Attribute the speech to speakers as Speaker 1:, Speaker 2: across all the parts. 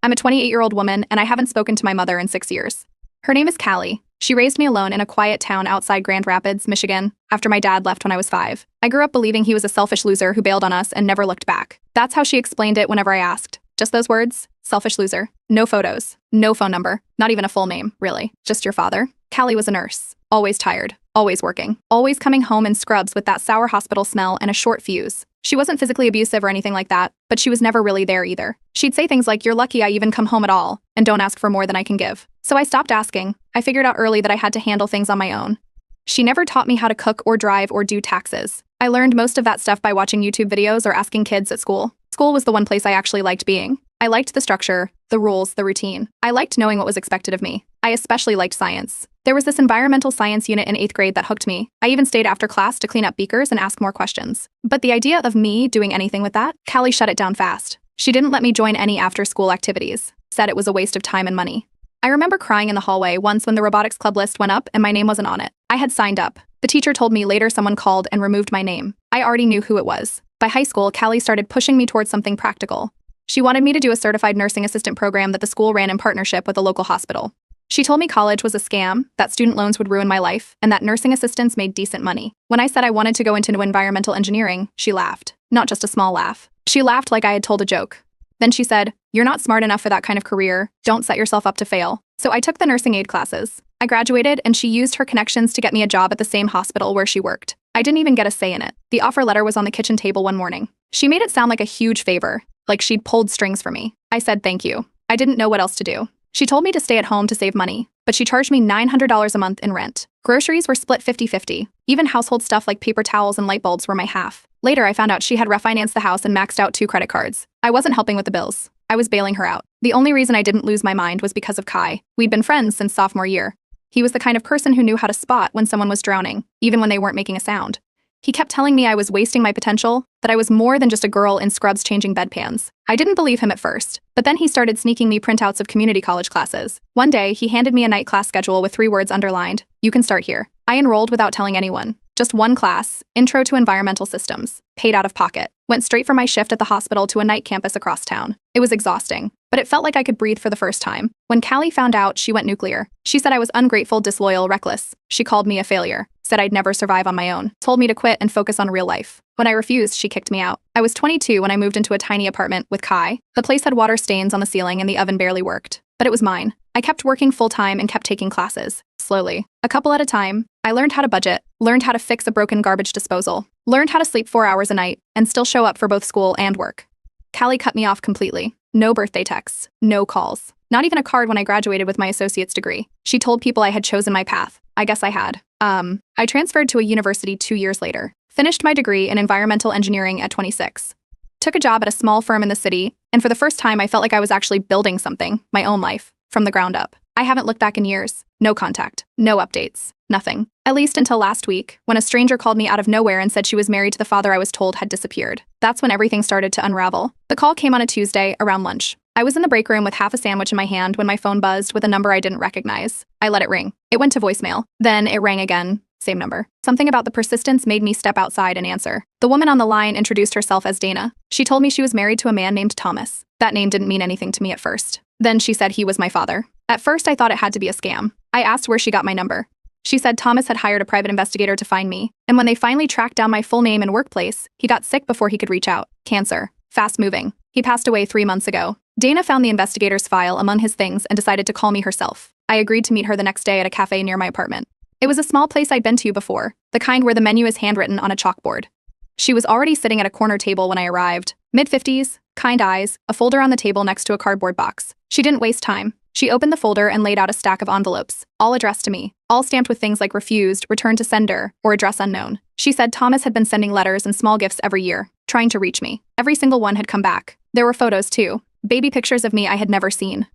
Speaker 1: I'm a 28-year-old woman, and I haven't spoken to my mother in 6 years. Her name is Callie. She raised me alone in a quiet town outside Grand Rapids, Michigan, after my dad left when I was 5. I grew up believing he was a selfish loser who bailed on us and never looked back. That's how she explained it whenever I asked. Just those words, selfish loser. No photos, no phone number, not even a full name, really. Just your father. Callie was a nurse. Always tired, always working, always coming home in scrubs with that sour hospital smell and a short fuse. She wasn't physically abusive or anything like that, but she was never really there either. She'd say things like, "You're lucky I even come home at all, and don't ask for more than I can give." So I stopped asking. I figured out early that I had to handle things on my own. She never taught me how to cook or drive or do taxes. I learned most of that stuff by watching YouTube videos or asking kids at school. School was the one place I actually liked being. I liked the structure, the rules, the routine. I liked knowing what was expected of me. I especially liked science. There was this environmental science unit in 8th grade that hooked me. I even stayed after class to clean up beakers and ask more questions. But the idea of me doing anything with that, Callie shut it down fast. She didn't let me join any after-school activities, said it was a waste of time and money. I remember crying in the hallway once when the robotics club list went up and my name wasn't on it. I had signed up. The teacher told me later someone called and removed my name. I already knew who it was. By high school, Callie started pushing me towards something practical. She wanted me to do a certified nursing assistant program that the school ran in partnership with a local hospital. She told me college was a scam, that student loans would ruin my life, and that nursing assistants made decent money. When I said I wanted to go into environmental engineering, she laughed. Not just a small laugh. She laughed like I had told a joke. Then she said, "You're not smart enough for that kind of career. Don't set yourself up to fail." So I took the nursing aid classes. I graduated, and she used her connections to get me a job at the same hospital where she worked. I didn't even get a say in it. The offer letter was on the kitchen table one morning. She made it sound like a huge favor, like she'd pulled strings for me. I said thank you. I didn't know what else to do. She told me to stay at home to save money, but she charged me $900 a month in rent. Groceries were split 50-50. Even household stuff like paper towels and light bulbs were my half. Later, I found out she had refinanced the house and maxed out 2 credit cards. I wasn't helping with the bills. I was bailing her out. The only reason I didn't lose my mind was because of Kai. We'd been friends since sophomore year. He was the kind of person who knew how to spot when someone was drowning, even when they weren't making a sound. He kept telling me I was wasting my potential, that I was more than just a girl in scrubs changing bedpans. I didn't believe him at first, but then he started sneaking me printouts of community college classes. One day, he handed me a night class schedule with 3 words underlined: "You can start here." I enrolled without telling anyone. Just one class, Intro to Environmental Systems, paid out of pocket. Went straight from my shift at the hospital to a night campus across town. It was exhausting, but it felt like I could breathe for the first time. When Callie found out, she went nuclear. She said I was ungrateful, disloyal, reckless. She called me a failure, said I'd never survive on my own, told me to quit and focus on real life. When I refused, she kicked me out. I was 22 when I moved into a tiny apartment with Kai. The place had water stains on the ceiling and the oven barely worked, but it was mine. I kept working full-time and kept taking classes, slowly, a couple at a time. I learned how to budget, learned how to fix a broken garbage disposal, learned how to sleep 4 hours a night, and still show up for both school and work. Callie cut me off completely. No birthday texts, no calls, not even a card when I graduated with my associate's degree. She told people I had chosen my path. I guess I had. I transferred to a university 2 years later. Finished my degree in environmental engineering at 26. Took a job at a small firm in the city, and for the first time I felt like I was actually building something, my own life, from the ground up. I haven't looked back in years. No contact, no updates, nothing. At least until last week, when a stranger called me out of nowhere and said she was married to the father I was told had disappeared. That's when everything started to unravel. The call came on a Tuesday, around lunch. I was in the break room with half a sandwich in my hand when my phone buzzed with a number I didn't recognize. I let it ring. It went to voicemail. Then it rang again. Same number. Something about the persistence made me step outside and answer. The woman on the line introduced herself as Dana. She told me she was married to a man named Thomas. That name didn't mean anything to me at first. Then she said he was my father. At first, I thought it had to be a scam. I asked where she got my number. She said Thomas had hired a private investigator to find me, and when they finally tracked down my full name and workplace, he got sick before he could reach out. Cancer. Fast-moving. He passed away 3 months ago. Dana found the investigator's file among his things and decided to call me herself. I agreed to meet her the next day at a cafe near my apartment. It was a small place I'd been to before, the kind where the menu is handwritten on a chalkboard. She was already sitting at a corner table when I arrived. Mid-50s, kind eyes, a folder on the table next to a cardboard box. She didn't waste time. She opened the folder and laid out a stack of envelopes, all addressed to me, all stamped with things like refused, returned to sender, or address unknown. She said Thomas had been sending letters and small gifts every year, trying to reach me. Every single one had come back. There were photos too, baby pictures of me I had never seen.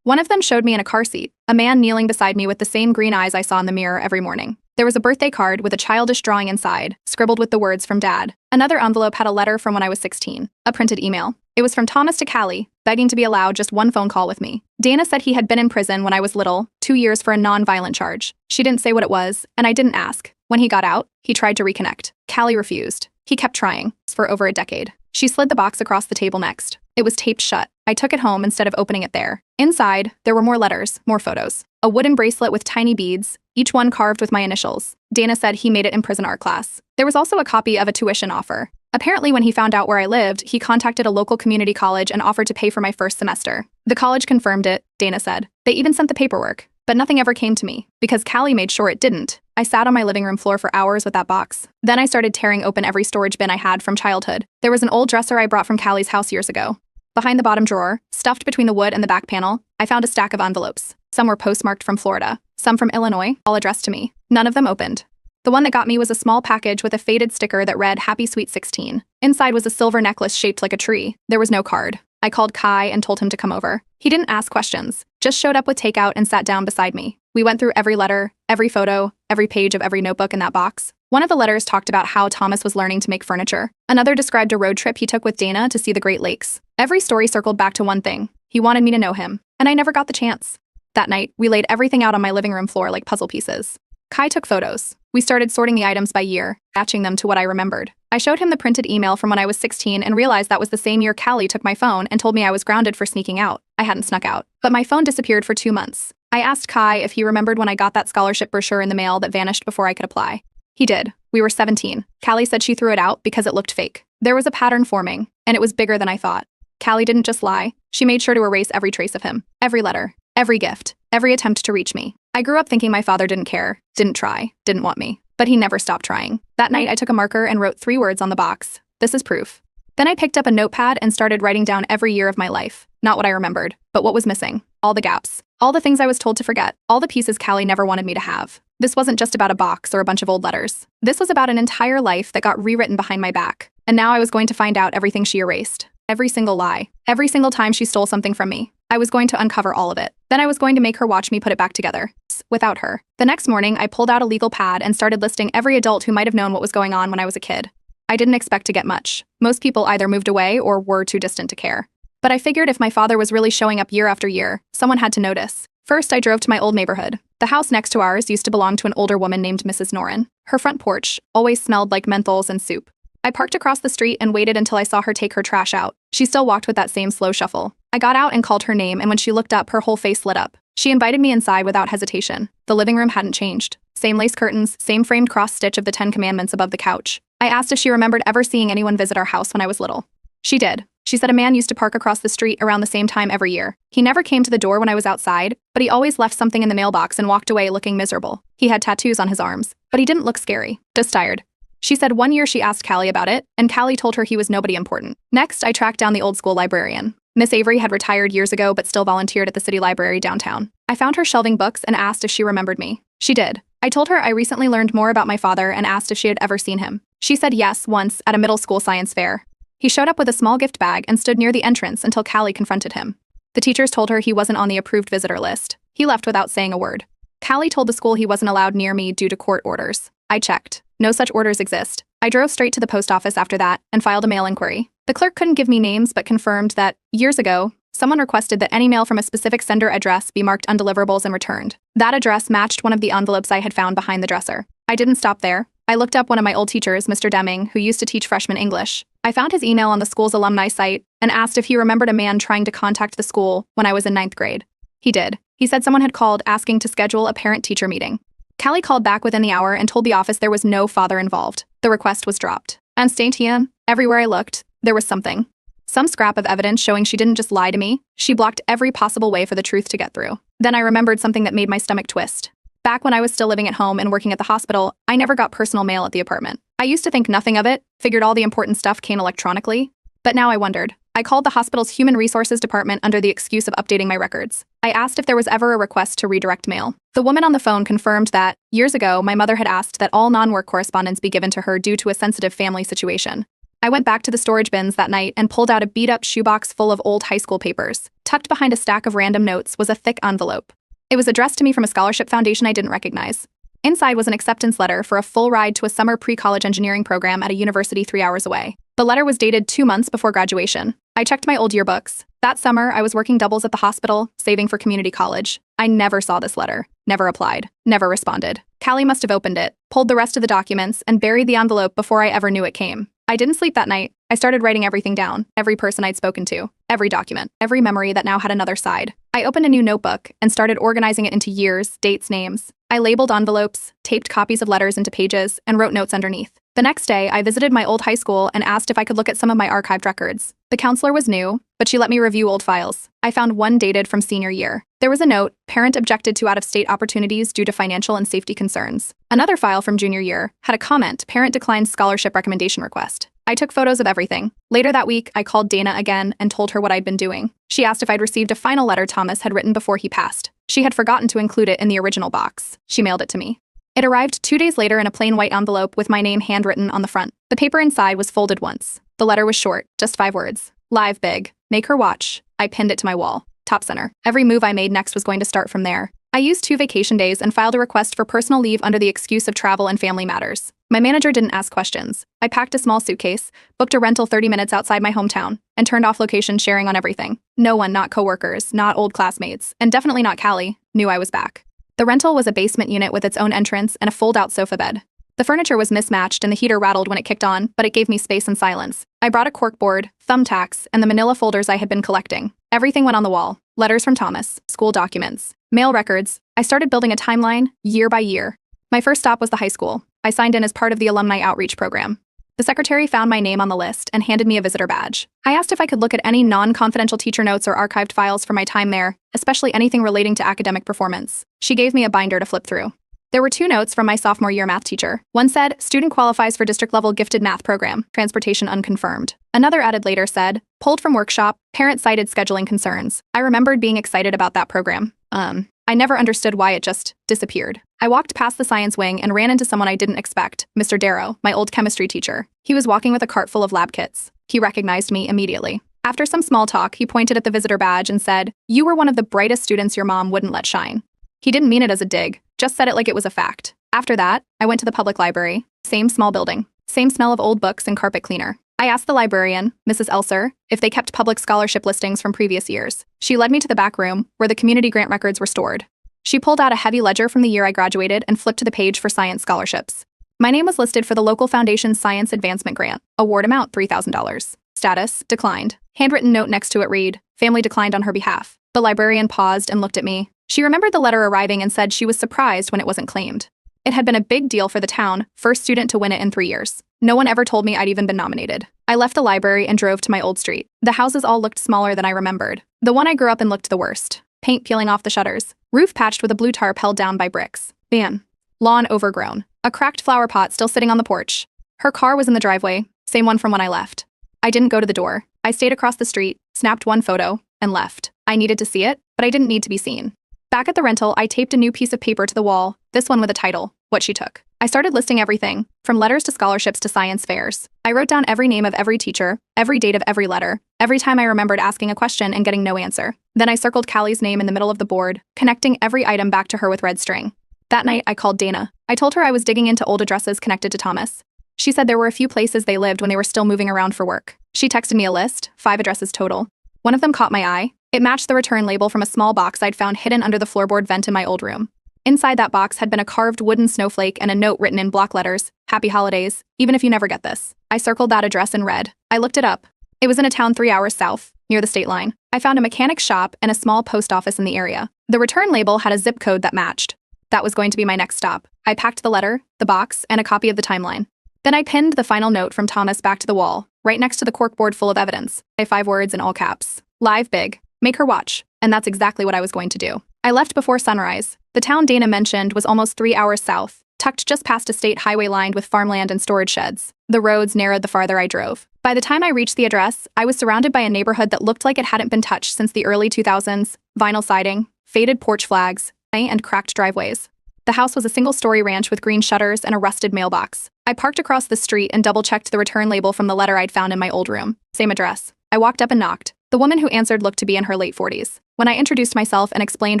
Speaker 1: One of them showed me in a car seat, a man kneeling beside me with the same green eyes I saw in the mirror every morning. There was a birthday card with a childish drawing inside, scribbled with the words from Dad. Another envelope had a letter from when I was 16, a printed email. It was from Thomas to Callie, begging to be allowed just one phone call with me. Dana said he had been in prison when I was little, 2 years for a non-violent charge. She didn't say what it was, and I didn't ask. When he got out, he tried to reconnect. Callie refused. He kept trying, for over a decade. She slid the box across the table next. It was taped shut. I took it home instead of opening it there. Inside, there were more letters, more photos. A wooden bracelet with tiny beads, each one carved with my initials. Dana said he made it in prison art class. There was also a copy of a tuition offer. Apparently, when he found out where I lived, he contacted a local community college and offered to pay for my first semester. The college confirmed it, Dana said. They even sent the paperwork. But nothing ever came to me, because Callie made sure it didn't. I sat on my living room floor for hours with that box. Then I started tearing open every storage bin I had from childhood. There was an old dresser I brought from Callie's house years ago. Behind the bottom drawer, stuffed between the wood and the back panel, I found a stack of envelopes. Some were postmarked from Florida, some from Illinois, all addressed to me. None of them opened. The one that got me was a small package with a faded sticker that read Happy Sweet 16. Inside was a silver necklace shaped like a tree. There was no card. I called Kai and told him to come over. He didn't ask questions, just showed up with takeout and sat down beside me. We went through every letter, every photo, every page of every notebook in that box. One of the letters talked about how Thomas was learning to make furniture. Another described a road trip he took with Dana to see the Great Lakes. Every story circled back to one thing. He wanted me to know him, and I never got the chance. That night, we laid everything out on my living room floor like puzzle pieces. Kai took photos. We started sorting the items by year, matching them to what I remembered. I showed him the printed email from when I was 16 and realized that was the same year Callie took my phone and told me I was grounded for sneaking out. I hadn't snuck out, but my phone disappeared for 2 months. I asked Kai if he remembered when I got that scholarship brochure in the mail that vanished before I could apply. He did. We were 17. Callie said she threw it out because it looked fake. There was a pattern forming, and it was bigger than I thought. Callie didn't just lie. She made sure to erase every trace of him. Every letter, every gift, every attempt to reach me. I grew up thinking my father didn't care, didn't try, didn't want me. But he never stopped trying. That night, I took a marker and wrote 3 words on the box. This is proof. Then I picked up a notepad and started writing down every year of my life. Not what I remembered, but what was missing. All the gaps. All the things I was told to forget. All the pieces Callie never wanted me to have. This wasn't just about a box or a bunch of old letters. This was about an entire life that got rewritten behind my back. And now I was going to find out everything she erased. Every single lie. Every single time she stole something from me. I was going to uncover all of it. Then I was going to make her watch me put it back together. Without her. The next morning, I pulled out a legal pad and started listing every adult who might have known what was going on when I was a kid. I didn't expect to get much. Most people either moved away or were too distant to care. But I figured if my father was really showing up year after year, someone had to notice. First, I drove to my old neighborhood. The house next to ours used to belong to an older woman named Mrs. Noren. Her front porch always smelled like menthols and soup. I parked across the street and waited until I saw her take her trash out. She still walked with that same slow shuffle. I got out and called her name, and when she looked up, her whole face lit up. She invited me inside without hesitation. The living room hadn't changed. Same lace curtains, same framed cross-stitch of the 10 Commandments above the couch. I asked if she remembered ever seeing anyone visit our house when I was little. She did. She said a man used to park across the street around the same time every year. He never came to the door when I was outside, but he always left something in the mailbox and walked away looking miserable. He had tattoos on his arms, but he didn't look scary, just tired. She said one year she asked Callie about it, and Callie told her he was nobody important. Next, I tracked down the old school librarian. Miss Avery had retired years ago but still volunteered at the city library downtown. I found her shelving books and asked if she remembered me. She did. I told her I recently learned more about my father and asked if she had ever seen him. She said yes, once, at a middle school science fair. He showed up with a small gift bag and stood near the entrance until Callie confronted him. The teachers told her he wasn't on the approved visitor list. He left without saying a word. Callie told the school he wasn't allowed near me due to court orders. I checked. No such orders exist. I drove straight to the post office after that and filed a mail inquiry. The clerk couldn't give me names but confirmed that, years ago, someone requested that any mail from a specific sender address be marked undeliverables and returned. That address matched one of the envelopes I had found behind the dresser. I didn't stop there. I looked up one of my old teachers, Mr. Deming, who used to teach freshman English. I found his email on the school's alumni site and asked if he remembered a man trying to contact the school when I was in 9th grade. He did. He said someone had called asking to schedule a parent-teacher meeting. Callie called back within the hour and told the office there was no father involved. The request was dropped. Anastasia, everywhere I looked, there was something. Some scrap of evidence showing she didn't just lie to me. She blocked every possible way for the truth to get through. Then I remembered something that made my stomach twist. Back when I was still living at home and working at the hospital, I never got personal mail at the apartment. I used to think nothing of it, figured all the important stuff came electronically. But now I wondered. I called the hospital's human resources department under the excuse of updating my records. I asked if there was ever a request to redirect mail. The woman on the phone confirmed that, years ago, my mother had asked that all non-work correspondence be given to her due to a sensitive family situation. I went back to the storage bins that night and pulled out a beat-up shoebox full of old high school papers. Tucked behind a stack of random notes was a thick envelope. It was addressed to me from a scholarship foundation I didn't recognize. Inside was an acceptance letter for a full ride to a summer pre-college engineering program at a university 3 hours away. The letter was dated 2 months before graduation. I checked my old yearbooks. That summer, I was working doubles at the hospital, saving for community college. I never saw this letter, never applied, never responded. Callie must have opened it, pulled the rest of the documents, and buried the envelope before I ever knew it came. I didn't sleep that night. I started writing everything down, every person I'd spoken to, every document, every memory that now had another side. I opened a new notebook and started organizing it into years, dates, names. I labeled envelopes, taped copies of letters into pages, and wrote notes underneath. The next day, I visited my old high school and asked if I could look at some of my archived records. The counselor was new, but she let me review old files. I found one dated from senior year. There was a note, parent objected to out-of-state opportunities due to financial and safety concerns. Another file from junior year had a comment, parent declined scholarship recommendation request. I took photos of everything. Later that week, I called Dana again and told her what I'd been doing. She asked if I'd received a final letter Thomas had written before he passed. She had forgotten to include it in the original box. She mailed it to me. It arrived 2 days later in a plain white envelope with my name handwritten on the front. The paper inside was folded once. The letter was short, just 5 words. Live big. Make her watch. I pinned it to my wall. Top center. Every move I made next was going to start from there. I used 2 vacation days and filed a request for personal leave under the excuse of travel and family matters. My manager didn't ask questions. I packed a small suitcase, booked a rental 30 minutes outside my hometown, and turned off location sharing on everything. No one, not coworkers, not old classmates, and definitely not Callie, knew I was back. The rental was a basement unit with its own entrance and a fold-out sofa bed. The furniture was mismatched and the heater rattled when it kicked on, but it gave me space and silence. I brought a corkboard, thumbtacks, and the manila folders I had been collecting. Everything went on the wall. Letters from Thomas, school documents, mail records. I started building a timeline, year by year. My first stop was the high school. I signed in as part of the alumni outreach program. The secretary found my name on the list and handed me a visitor badge. I asked if I could look at any non-confidential teacher notes or archived files from my time there, especially anything relating to academic performance. She gave me a binder to flip through. There were 2 notes from my sophomore year math teacher. One said, student qualifies for district-level gifted math program, transportation unconfirmed. Another added later said, pulled from workshop, parent cited scheduling concerns. I remembered being excited about that program. I never understood why it just disappeared. I walked past the science wing and ran into someone I didn't expect, Mr. Darrow, my old chemistry teacher. He was walking with a cart full of lab kits. He recognized me immediately. After some small talk, he pointed at the visitor badge and said, "You were one of the brightest students your mom wouldn't let shine." He didn't mean it as a dig, just said it like it was a fact. After that, I went to the public library. Same small building. Same smell of old books and carpet cleaner. I asked the librarian, Mrs. Elser, if they kept public scholarship listings from previous years. She led me to the back room, where the community grant records were stored. She pulled out a heavy ledger from the year I graduated and flipped to the page for science scholarships. My name was listed for the local foundation's Science Advancement Grant. Award amount $3,000. Status, declined. Handwritten note next to it read, family declined on her behalf. The librarian paused and looked at me. She remembered the letter arriving and said she was surprised when it wasn't claimed. It had been a big deal for the town, first student to win it in 3 years. No one ever told me I'd even been nominated. I left the library and drove to my old street. The houses all looked smaller than I remembered. The one I grew up in looked the worst. Paint peeling off the shutters. Roof patched with a blue tarp held down by bricks. Ban. Lawn overgrown. A cracked flower pot still sitting on the porch. Her car was in the driveway, same one from when I left. I didn't go to the door. I stayed across the street, snapped one photo, and left. I needed to see it, but I didn't need to be seen. Back at the rental, I taped a new piece of paper to the wall, this one with a title, What She Took. I started listing everything, from letters to scholarships to science fairs. I wrote down every name of every teacher, every date of every letter, every time I remembered asking a question and getting no answer. Then I circled Callie's name in the middle of the board, connecting every item back to her with red string. That night, I called Dana. I told her I was digging into old addresses connected to Thomas. She said there were a few places they lived when they were still moving around for work. She texted me a list, 5 addresses total. One of them caught my eye. It matched the return label from a small box I'd found hidden under the floorboard vent in my old room. Inside that box had been a carved wooden snowflake and a note written in block letters, "Happy holidays, even if you never get this." I circled that address in red. I looked it up. It was in a town 3 hours south, near the state line. I found a mechanic's shop and a small post office in the area. The return label had a zip code that matched. That was going to be my next stop. I packed the letter, the box, and a copy of the timeline. Then I pinned the final note from Thomas back to the wall, right next to the corkboard full of evidence. 5 words in all caps. Live big. Make her watch. And that's exactly what I was going to do. I left before sunrise. The town Dana mentioned was almost 3 hours south, tucked just past a state highway lined with farmland and storage sheds. The roads narrowed the farther I drove. By the time I reached the address, I was surrounded by a neighborhood that looked like it hadn't been touched since the early 2000s, vinyl siding, faded porch flags, and cracked driveways. The house was a single-story ranch with green shutters and a rusted mailbox. I parked across the street and double-checked the return label from the letter I'd found in my old room. Same address. I walked up and knocked. The woman who answered looked to be in her late 40s. When I introduced myself and explained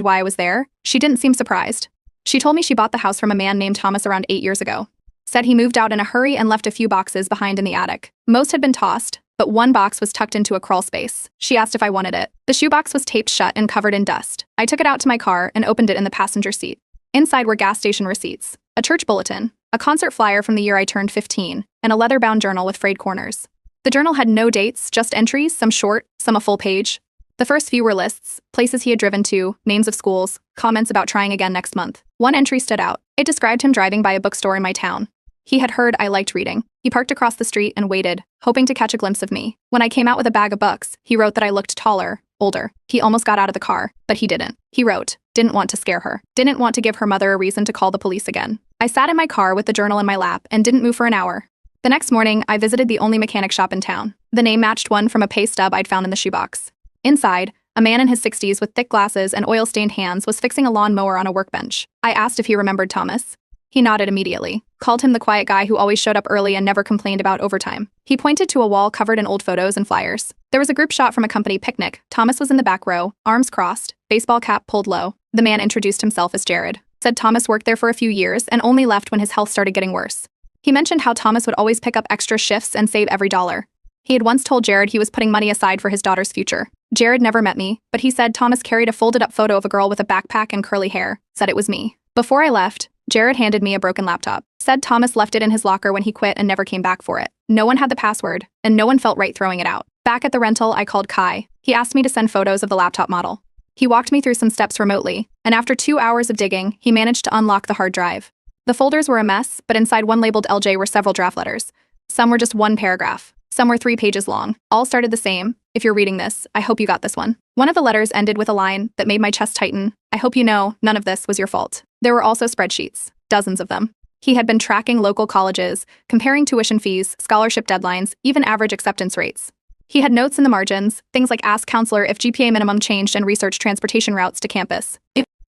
Speaker 1: why I was there, she didn't seem surprised. She told me she bought the house from a man named Thomas around 8 years ago. Said he moved out in a hurry and left a few boxes behind in the attic. Most had been tossed, but one box was tucked into a crawl space. She asked if I wanted it. The shoebox was taped shut and covered in dust. I took it out to my car and opened it in the passenger seat. Inside were gas station receipts, a church bulletin, a concert flyer from the year I turned 15, and a leather-bound journal with frayed corners. The journal had no dates, just entries, some short, some a full page. The first few were lists, places he had driven to, names of schools, comments about trying again next month. One entry stood out. It described him driving by a bookstore in my town. He had heard I liked reading. He parked across the street and waited, hoping to catch a glimpse of me. When I came out with a bag of books, he wrote that I looked taller, older. He almost got out of the car, but he didn't. He wrote, didn't want to scare her, didn't want to give her mother a reason to call the police again. I sat in my car with the journal in my lap and didn't move for an hour. The next morning, I visited the only mechanic shop in town. The name matched one from a pay stub I'd found in the shoebox. Inside, a man in his 60s with thick glasses and oil-stained hands was fixing a lawnmower on a workbench. I asked if he remembered Thomas. He nodded immediately, called him the quiet guy who always showed up early and never complained about overtime. He pointed to a wall covered in old photos and flyers. There was a group shot from a company picnic. Thomas was in the back row, arms crossed, baseball cap pulled low. The man introduced himself as Jared. Said Thomas worked there for a few years and only left when his health started getting worse. He mentioned how Thomas would always pick up extra shifts and save every dollar. He had once told Jared he was putting money aside for his daughter's future. Jared never met me, but he said Thomas carried a folded-up photo of a girl with a backpack and curly hair, said it was me. Before I left, Jared handed me a broken laptop, said Thomas left it in his locker when he quit and never came back for it. No one had the password, and no one felt right throwing it out. Back at the rental, I called Kai. He asked me to send photos of the laptop model. He walked me through some steps remotely, and after 2 hours of digging, he managed to unlock the hard drive. The folders were a mess, but inside one labeled LJ were several draft letters. Some were just one paragraph. Some were 3 pages long. All started the same. If you're reading this, I hope you got this one. One of the letters ended with a line that made my chest tighten. I hope you know none of this was your fault. There were also spreadsheets, dozens of them. He had been tracking local colleges, comparing tuition fees, scholarship deadlines, even average acceptance rates. He had notes in the margins, things like ask counselor if GPA minimum changed and research transportation routes to campus.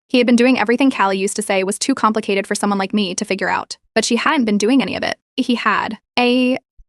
Speaker 1: He had been doing everything Callie used to say was too complicated for someone like me to figure out. But she hadn't been doing any of it. He had.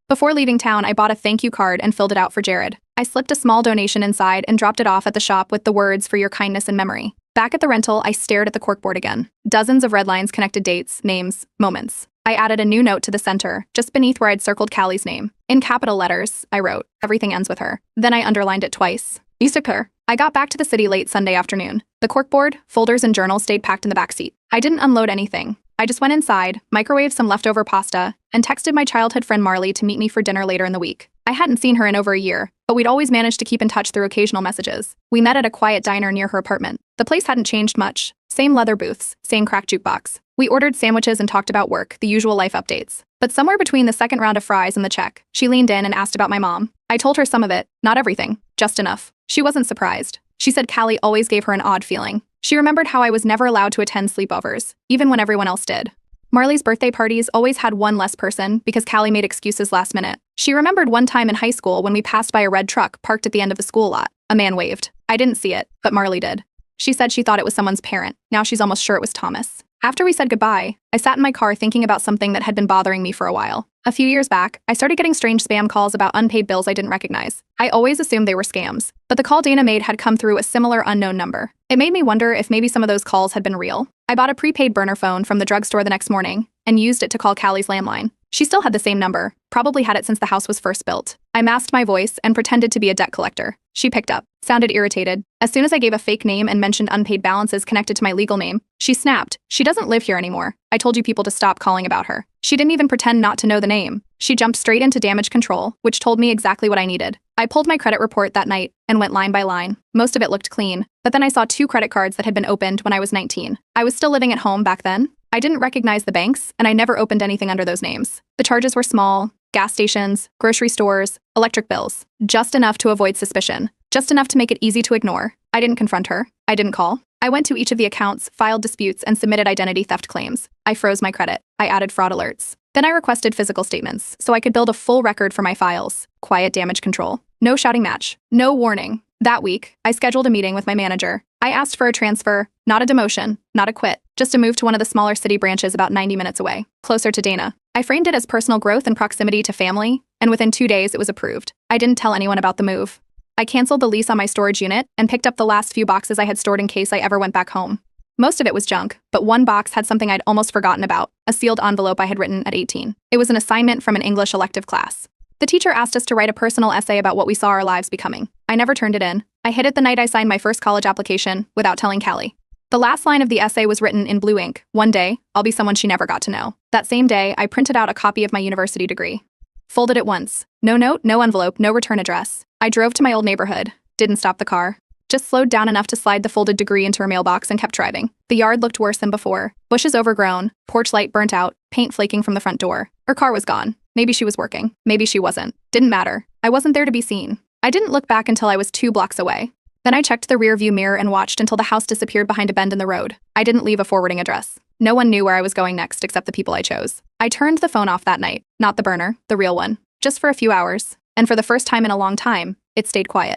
Speaker 1: Before leaving town, I bought a thank you card and filled it out for Jared. I slipped a small donation inside and dropped it off at the shop with the words for your kindness and memory. Back at the rental, I stared at the corkboard again. Dozens of red lines connected dates, names, moments. I added a new note to the center, just beneath where I'd circled Callie's name. In capital letters, I wrote, everything ends with her. Then I underlined it twice. Isakar. I got back to the city late Sunday afternoon. The corkboard, folders, and journal stayed packed in the backseat. I didn't unload anything. I just went inside, microwaved some leftover pasta, and texted my childhood friend Marley to meet me for dinner later in the week. I hadn't seen her in over a year, but we'd always managed to keep in touch through occasional messages. We met at a quiet diner near her apartment. The place hadn't changed much. Same leather booths, same cracked jukebox. We ordered sandwiches and talked about work, the usual life updates. But somewhere between the second round of fries and the check, she leaned in and asked about my mom. I told her some of it, not everything, just enough. She wasn't surprised. She said Callie always gave her an odd feeling. She remembered how I was never allowed to attend sleepovers, even when everyone else did. Marley's birthday parties always had one less person because Callie made excuses last minute. She remembered one time in high school when we passed by a red truck parked at the end of the school lot. A man waved. I didn't see it, but Marley did. She said she thought it was someone's parent. Now she's almost sure it was Thomas. After we said goodbye, I sat in my car thinking about something that had been bothering me for a while. A few years back, I started getting strange spam calls about unpaid bills I didn't recognize. I always assumed they were scams, but the call Dana made had come through a similar unknown number. It made me wonder if maybe some of those calls had been real. I bought a prepaid burner phone from the drugstore the next morning and used it to call Callie's landline. She still had the same number, probably had it since the house was first built. I masked my voice and pretended to be a debt collector. She picked up, sounded irritated. As soon as I gave a fake name and mentioned unpaid balances connected to my legal name, she snapped. She doesn't live here anymore. I told you people to stop calling about her. She didn't even pretend not to know the name. She jumped straight into damage control, which told me exactly what I needed. I pulled my credit report that night and went line by line. Most of it looked clean, but then I saw 2 credit cards that had been opened when I was 19. I was still living at home back then. I didn't recognize the banks, and I never opened anything under those names. The charges were small: gas stations, grocery stores, electric bills. Just enough to avoid suspicion. Just enough to make it easy to ignore. I didn't confront her. I didn't call. I went to each of the accounts, filed disputes, and submitted identity theft claims. I froze my credit. I added fraud alerts. Then I requested physical statements, so I could build a full record for my files. Quiet damage control. No shouting match. No warning. That week, I scheduled a meeting with my manager. I asked for a transfer, not a demotion, not a quit, just a move to one of the smaller city branches about 90 minutes away, closer to Dana. I framed it as personal growth and proximity to family, and within 2 days it was approved. I didn't tell anyone about the move. I canceled the lease on my storage unit and picked up the last few boxes I had stored in case I ever went back home. Most of it was junk, but one box had something I'd almost forgotten about, a sealed envelope I had written at 18. It was an assignment from an English elective class. The teacher asked us to write a personal essay about what we saw our lives becoming. I never turned it in. I hid it the night I signed my first college application without telling Callie. The last line of the essay was written in blue ink. One day, I'll be someone she never got to know. That same day, I printed out a copy of my university degree. Folded it once. No note, no envelope, no return address. I drove to my old neighborhood. Didn't stop the car. Just slowed down enough to slide the folded degree into her mailbox and kept driving. The yard looked worse than before. Bushes overgrown, porch light burnt out, paint flaking from the front door. Her car was gone. Maybe she was working. Maybe she wasn't. Didn't matter. I wasn't there to be seen. I didn't look back until I was 2 blocks away. Then I checked the rearview mirror and watched until the house disappeared behind a bend in the road. I didn't leave a forwarding address. No one knew where I was going next except the people I chose. I turned the phone off that night. Not the burner, the real one. Just for a few hours. And for the first time in a long time, it stayed quiet.